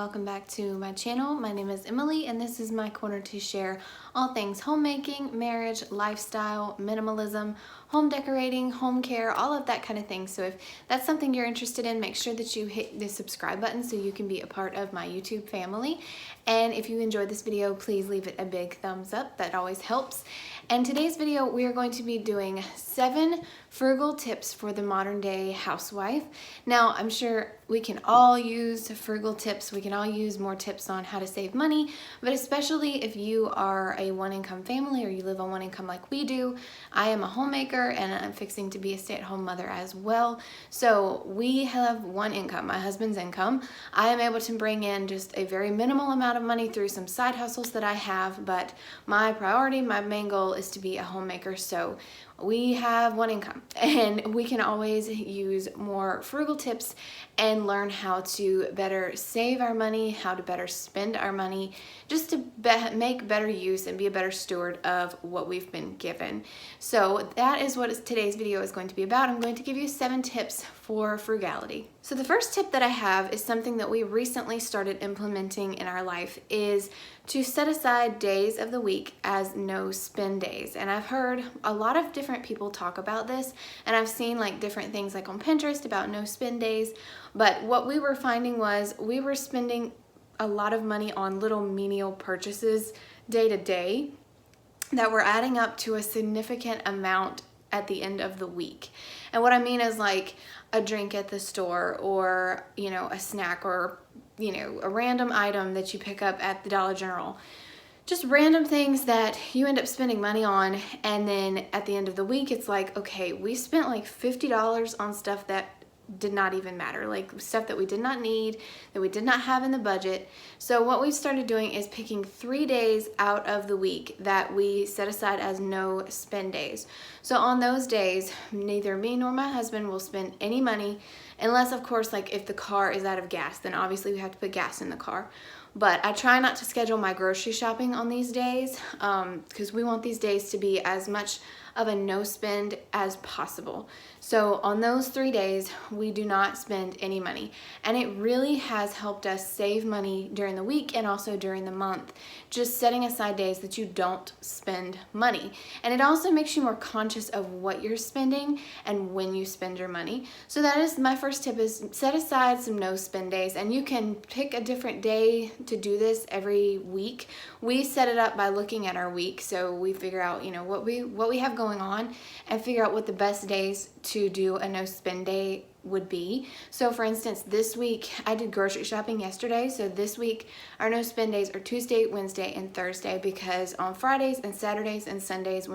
welcome back to my channel. My name is Emily and this is my corner to share all things homemaking, marriage, lifestyle, minimalism, home decorating, home care, all of that kind of thing. So if that's something you're interested in, make sure that you hit the subscribe button so you can be a part of my YouTube family. And if you enjoyed this video, please leave it a big thumbs up. That always helps. And today's video, we are going to be doing 7 frugal tips for the modern day housewife. Now, I'm sure we can all use frugal tips. We can all use more tips on how to save money, but especially if you are a one-income family or you live on one income like we do. I am a homemaker and I'm fixing to be a stay-at-home mother as well. So we have one income, my husband's income. I am able to bring in just a very minimal amount of money through some side hustles that I have, but my priority, my main goal is to be a homemaker. So we have one income and we can always use more frugal tips and learn how to better save our money, how to better spend our money, just to make better use and be a better steward of what we've been given. So that is what today's video is going to be about. I'm going to give you 7 tips for frugality. So the first tip that I have is something that we recently started implementing in our life, is to set aside days of the week as no spend days. And I've heard a lot of different people talk about this, and I've seen like different things like on Pinterest about no spend days. But what we were finding was we were spending a lot of money on little menial purchases day to day that were adding up to a significant amount at the end of the week. And what I mean is like a drink at the store, or a snack, or a random item that you pick up at the Dollar General. Just random things that you end up spending money on, and then at the end of the week it's like, okay, we spent like $50 on stuff that did not even matter, like stuff that we did not need, that we did not have in the budget. So what we've started doing is picking 3 days out of the week that we set aside as no spend days. So on those days, neither me nor my husband will spend any money, unless of course like if the car is out of gas, then obviously we have to put gas in the car. But I try not to schedule my grocery shopping on these days because we want these days to be as much of a no spend as possible. So on those 3 days, we do not spend any money. And it really has helped us save money during the week and also during the month, just setting aside days that you don't spend money. And it also makes you more conscious of what you're spending and when you spend your money. So that is my first tip, is set aside some no spend days, and you can pick a different day to do this every week. We set it up by looking at our week, so we figure out what we have going on and figure out what the best days to do a no spend day would be. So for instance, this week I did grocery shopping yesterday, so this week our no spend days are Tuesday, Wednesday, and Thursday, because on Fridays and Saturdays and Sundays,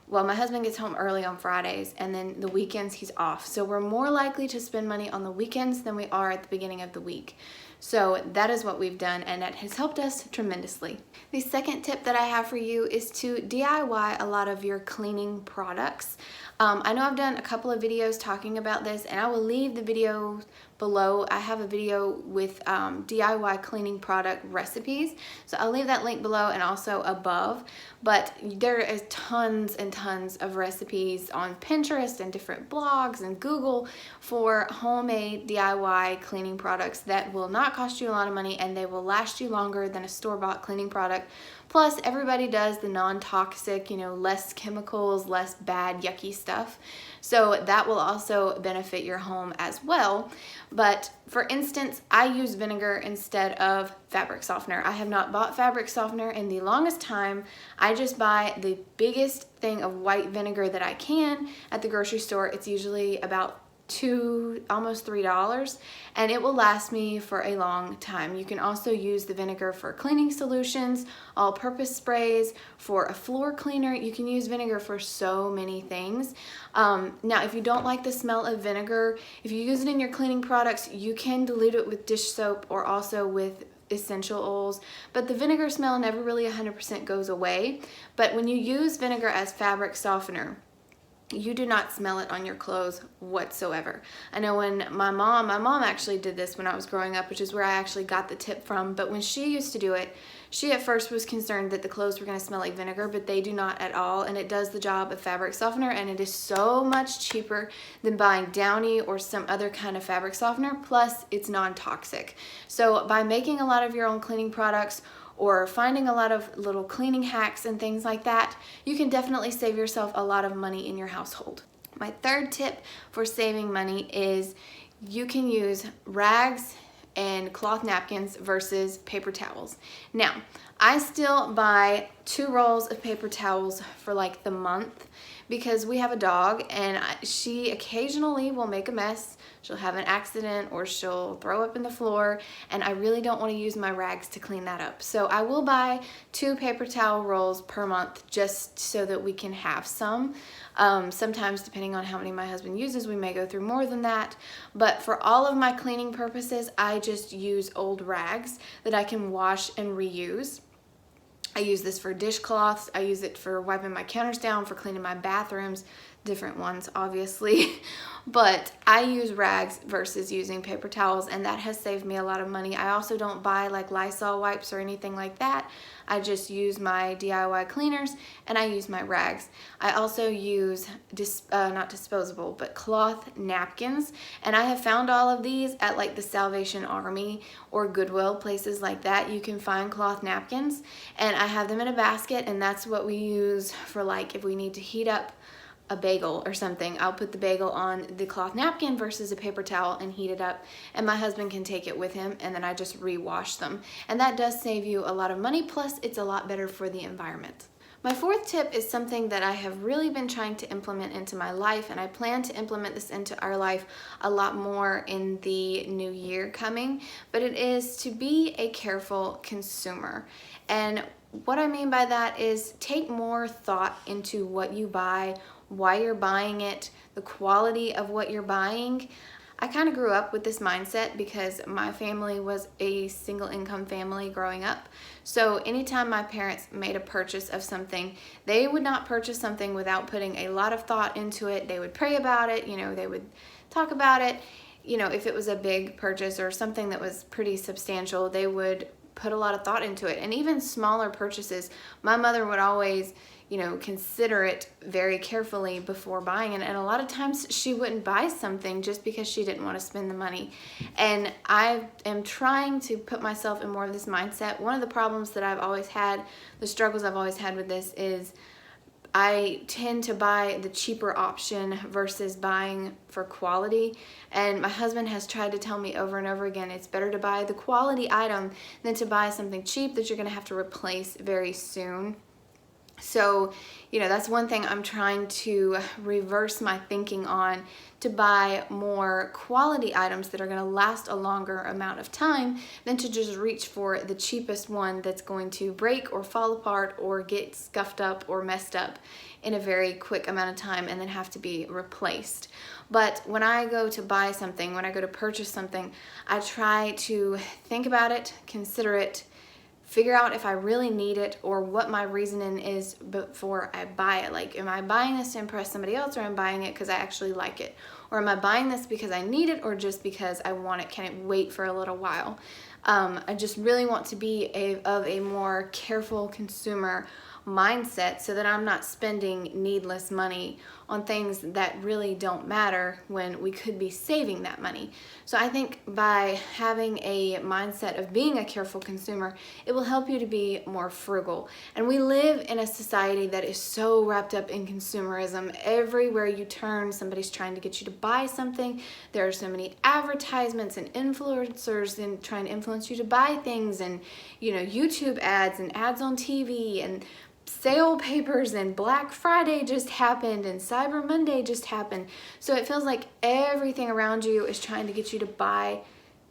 my husband gets home early on Fridays, and then the weekends he's off. So we're more likely to spend money on the weekends than we are at the beginning of the week. So that is what we've done, and that has helped us tremendously. The second tip that I have for you is to DIY a lot of your cleaning products. I know I've done a couple of videos talking about this, and I will leave the video below. I have a video with DIY cleaning product recipes, so I'll leave that link below and also above. But there is tons and tons of recipes on Pinterest and different blogs and Google for homemade DIY cleaning products that will not cost you a lot of money, and they will last you longer than a store-bought cleaning product. Plus, everybody does the non-toxic, less chemicals, less bad, yucky stuff. So that will also benefit your home as well. But for instance, I use vinegar instead of fabric softener. I have not bought fabric softener in the longest time. I just buy the biggest thing of white vinegar that I can at the grocery store. It's usually about almost $3, and it will last me for a long time. You can also use the vinegar for cleaning solutions, all-purpose sprays, for a floor cleaner. You can use vinegar for so many things. Now, if you don't like the smell of vinegar, if you use it in your cleaning products, you can dilute it with dish soap or also with essential oils, but the vinegar smell never really 100% goes away. But when you use vinegar as fabric softener, you do not smell it on your clothes whatsoever. I know when my mom actually did this when I was growing up, which is where I actually got the tip from, but when she used to do it, she at first was concerned that the clothes were going to smell like vinegar, but they do not at all, and it does the job of fabric softener, and it is so much cheaper than buying Downy or some other kind of fabric softener, plus it's non-toxic. So by making a lot of your own cleaning products or finding a lot of little cleaning hacks and things like that, you can definitely save yourself a lot of money in your household. My third tip for saving money is you can use rags and cloth napkins versus paper towels. Now, I still buy 2 rolls of paper towels for like the month because we have a dog and she occasionally will make a mess. She'll have an accident or she'll throw up in the floor, and I really don't want to use my rags to clean that up. So I will buy 2 paper towel rolls per month just so that we can have some. Sometimes, depending on how many my husband uses, we may go through more than that. But for all of my cleaning purposes, I just use old rags that I can wash and reuse. I use this for dishcloths. I use it for wiping my counters down, for cleaning my bathrooms, different ones obviously. But I use rags versus using paper towels, and that has saved me a lot of money. I also don't buy like Lysol wipes or anything like that. I just use my DIY cleaners and I use my rags. I also use not disposable, but cloth napkins, and I have found all of these at like the Salvation Army or Goodwill, places like that. You can find cloth napkins, and I have them in a basket, and that's what we use for like if we need to heat up a bagel or something. I'll put the bagel on the cloth napkin versus a paper towel and heat it up, and my husband can take it with him, and then I just rewash them. And that does save you a lot of money, plus it's a lot better for the environment. My fourth tip is something that I have really been trying to implement into my life, and I plan to implement this into our life a lot more in the new year coming, but it is to be a careful consumer. And what I mean by that is take more thought into what you buy, why you're buying it, the quality of what you're buying. I kind of grew up with this mindset because my family was a single income family growing up. So anytime my parents made a purchase of something, they would not purchase something without putting a lot of thought into it. They would pray about it, they would talk about it. If it was a big purchase or something that was pretty substantial, they would put a lot of thought into it. And even smaller purchases, my mother would always consider it very carefully before buying it. And a lot of times she wouldn't buy something just because she didn't want to spend the money. And I am trying to put myself in more of this mindset. One of the problems that I've always had, the struggles I've always had with this, is I tend to buy the cheaper option versus buying for quality. And my husband has tried to tell me over and over again, it's better to buy the quality item than to buy something cheap that you're going to have to replace very soon. So, that's one thing I'm trying to reverse my thinking on, to buy more quality items that are going to last a longer amount of time than to just reach for the cheapest one that's going to break or fall apart or get scuffed up or messed up in a very quick amount of time and then have to be replaced. But when I go to buy something, when I go to purchase something, I try to think about it, consider it, figure out if I really need it or what my reasoning is before I buy it. Like, am I buying this to impress somebody else, or am I buying it because I actually like it? Or am I buying this because I need it or just because I want it? Can it wait for a little while? I just really want to be of a more careful consumer mindset so that I'm not spending needless money on things that really don't matter when we could be saving that money. So I think by having a mindset of being a careful consumer, it will help you to be more frugal. And we live in a society that is so wrapped up in consumerism. Everywhere you turn, somebody's trying to get you to buy something. There are so many advertisements and influencers and trying to influence you to buy things, and YouTube ads and ads on TV, and sale papers, and Black Friday just happened, and Cyber Monday just happened. So it feels like everything around you is trying to get you to buy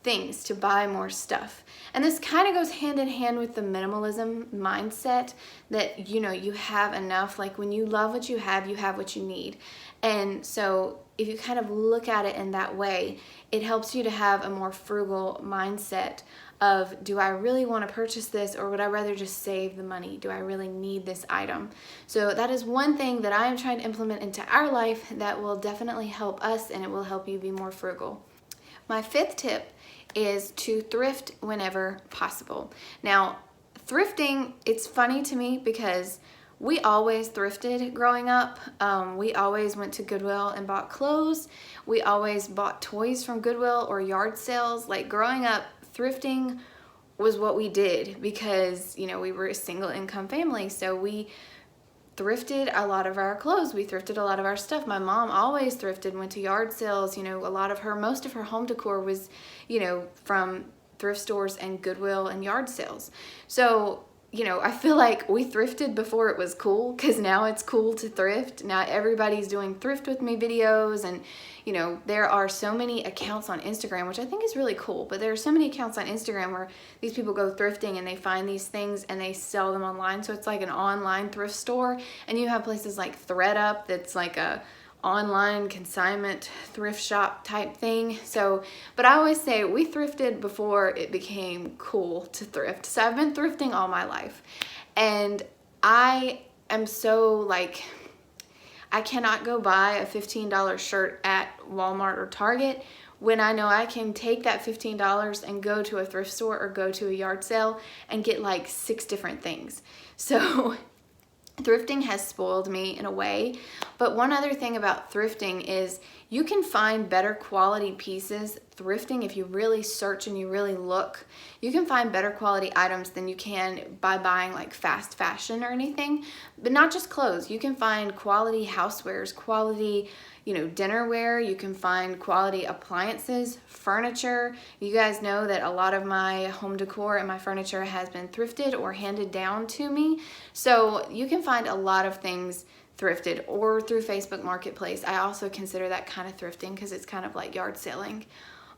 things, to buy more stuff. And this kind of goes hand in hand with the minimalism mindset that, you know, you have enough. Like when you love what you have what you need. And so if you kind of look at it in that way, it helps you to have a more frugal mindset of, do I really want to purchase this, or would I rather just save the money? Do I really need this item? So that is one thing that I am trying to implement into our life that will definitely help us, and it will help you be more frugal. My fifth tip is to thrift whenever possible. Now, thrifting, it's funny to me because we always thrifted growing up. We always went to Goodwill and bought clothes. We always bought toys from Goodwill or yard sales. Like growing up, thrifting was what we did because, you know, we were a single income family. So we thrifted a lot of our clothes. We thrifted a lot of our stuff. My mom always thrifted, went to yard sales. You know, most of her home decor was, you know, from thrift stores and Goodwill and yard sales. So, you know, I feel like we thrifted before it was cool, because now it's cool to thrift. Now everybody's doing thrift with me videos, and, you know, there are so many accounts on Instagram, which I think is really cool, but there are so many accounts on Instagram where these people go thrifting and they find these things and they sell them online. So it's like an online thrift store, and you have places like ThredUp that's like a online consignment thrift shop type thing. So, but I always say we thrifted before it became cool to thrift. So I've been thrifting all my life, and I am so like, I cannot go buy a $15 shirt at Walmart or Target when I know I can take that $15 and go to a thrift store or go to a yard sale and get like 6 different things. So thrifting has spoiled me in a way. But one other thing about thrifting is you can find better quality pieces thrifting. If you really search and you really look, you can find better quality items than you can by buying like fast fashion or anything. But not just clothes. You can find quality housewares, quality, you know, dinnerware. You can find quality appliances, furniture. You guys know that a lot of my home decor and my furniture has been thrifted or handed down to me. So you can find a lot of things thrifted or through Facebook Marketplace. I also consider that kind of thrifting because it's kind of like yard selling.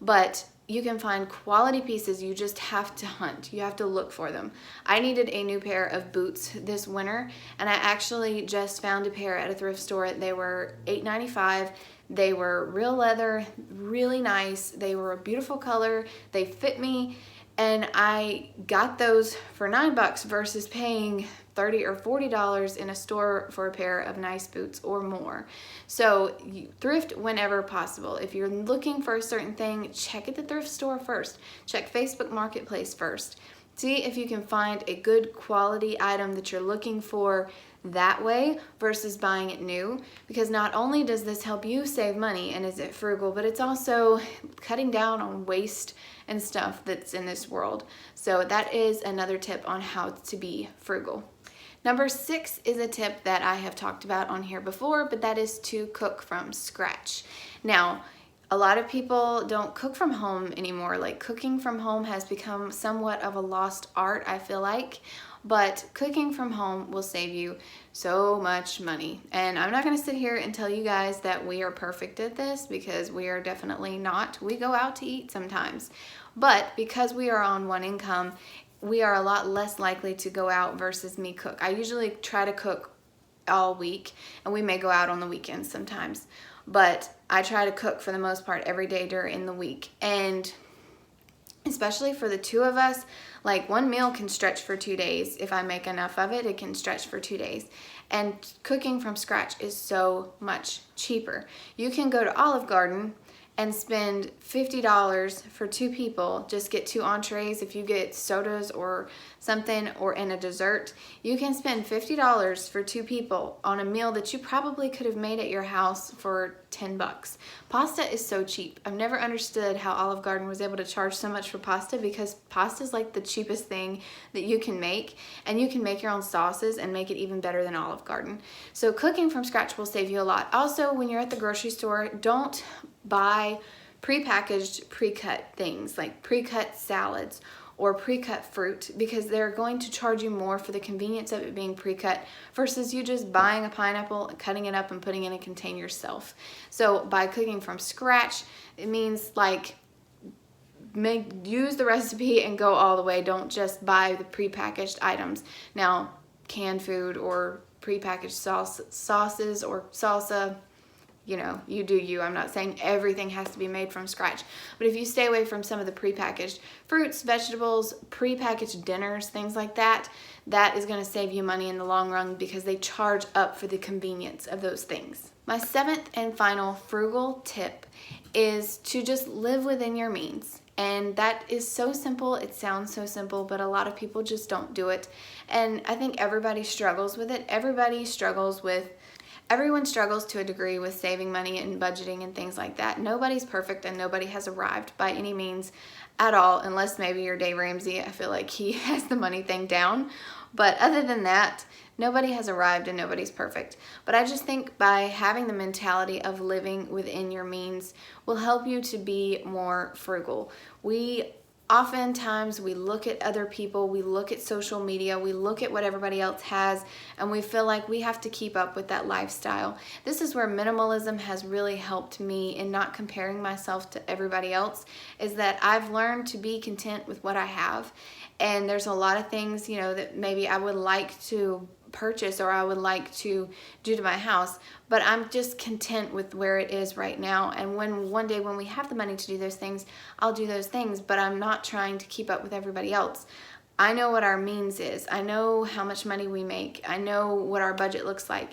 But you can find quality pieces. You just have to hunt. You have to look for them. I needed a new pair of boots this winter, and I actually just found a pair at a thrift store. They were $8.95. They were real leather, really nice. They were a beautiful color. They fit me, and I got those for $9 versus paying $30 or $40 in a store for a pair of nice boots or more. So you thrift whenever possible. If you're looking for a certain thing, check at the thrift store first. Check Facebook Marketplace first. See if you can find a good quality item that you're looking for that way versus buying it new, because not only does this help you save money and is it frugal, but it's also cutting down on waste and stuff that's in this world. So that is another tip on how to be frugal. Number 6 is a tip that I have talked about on here before, but that is to cook from scratch. Now, a lot of people don't cook from home anymore. Like cooking from home has become somewhat of a lost art, I feel like. But cooking from home will save you so much money. And I'm not going to sit here and tell you guys that we are perfect at this, because we are definitely not. We go out to eat sometimes. But because we are on one income, we are a lot less likely to go out versus me cook. I usually try to cook all week, and we may go out on the weekends sometimes. But I try to cook for the most part every day during the week. And especially for the 2 of us, like one meal can stretch for 2 days. If I make enough of it, it can stretch for 2 days. And cooking from scratch is so much cheaper. You can go to Olive Garden and spend $50 for 2 people, just get 2 entrees. If you get sodas or something, or in a dessert, you can spend $50 for 2 people on a meal that you probably could have made at your house for $10. Pasta is so cheap. I've never understood how Olive Garden was able to charge so much for pasta, because pasta is like the cheapest thing that you can make, and you can make your own sauces and make it even better than Olive Garden. So cooking from scratch will save you a lot. Also, when you're at the grocery store, don't buy prepackaged, pre-cut things like pre-cut salads or pre-cut fruit, because they're going to charge you more for the convenience of it being pre-cut versus you just buying a pineapple and cutting it up and putting it in a container yourself. So by cooking from scratch, it means like use the recipe and go all the way. Don't just buy the prepackaged items. Now, canned food or prepackaged sauces or salsa, you know, you do you. I'm not saying everything has to be made from scratch, but if you stay away from some of the prepackaged fruits, vegetables, prepackaged dinners, things like that, that is going to save you money in the long run because they charge up for the convenience of those things. My 7th and final frugal tip is to just live within your means. And that is so simple. It sounds so simple, but a lot of people just don't do it. And I think everybody struggles with it. Everyone struggles to a degree with saving money and budgeting and things like that. Nobody's perfect and nobody has arrived by any means at all, unless maybe you're Dave Ramsey. I feel like he has the money thing down. But other than that, nobody has arrived and nobody's perfect. But I just think by having the mentality of living within your means will help you to be more frugal. Oftentimes we look at other people, we look at social media, we look at what everybody else has, and we feel like we have to keep up with that lifestyle. This is where minimalism has really helped me in not comparing myself to everybody else, is that I've learned to be content with what I have. And there's a lot of things, you know, that maybe I would like to purchase or I would like to do to my house, but I'm just content with where it is right now. And one day when we have the money to do those things, I'll do those things, but I'm not trying to keep up with everybody else. I know what our means is. I know how much money we make. I know what our budget looks like.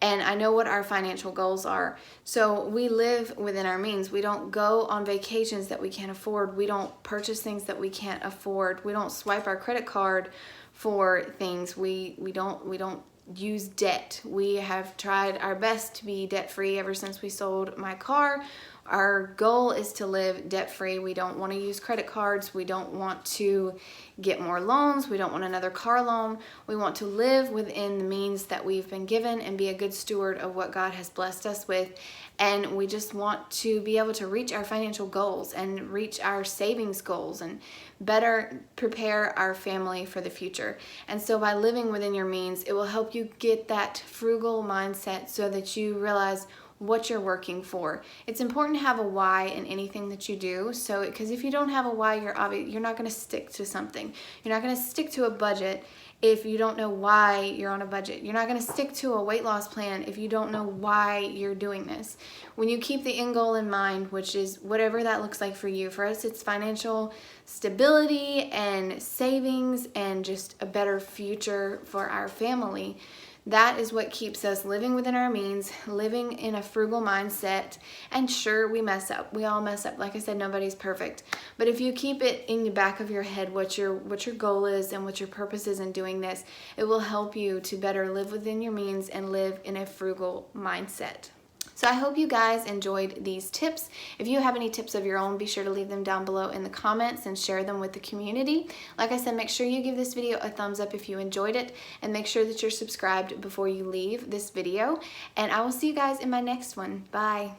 And I know what our financial goals are. So we live within our means. We don't go on vacations that we can't afford. We don't purchase things that we can't afford. We don't swipe our credit card for things. We don't use debt. We have tried our best to be debt-free ever since we sold my car. Our goal is to live debt-free. We don't want to use credit cards. We don't want to get more loans. We don't want another car loan. We want to live within the means that we've been given and be a good steward of what God has blessed us with. And we just want to be able to reach our financial goals and reach our savings goals and better prepare our family for the future. And so by living within your means, it will help you get that frugal mindset so that you realize what you're working for. It's important to have a why in anything that you do. So, because if you don't have a why, you're not going to stick to something. You're not going to stick to a budget if you don't know why you're on a budget. You're not going to stick to a weight loss plan if you don't know why you're doing this. When you keep the end goal in mind, which is whatever that looks like for you. For us, it's financial stability and savings and just a better future for our family. That is what keeps us living within our means, living in a frugal mindset. And sure, we mess up. We all mess up. Like I said, nobody's perfect. But if you keep it in the back of your head what your goal is and what your purpose is in doing this, it will help you to better live within your means and live in a frugal mindset. So I hope you guys enjoyed these tips. If you have any tips of your own, be sure to leave them down below in the comments and share them with the community. Like I said, make sure you give this video a thumbs up if you enjoyed it, and make sure that you're subscribed before you leave this video. And I will see you guys in my next one. Bye.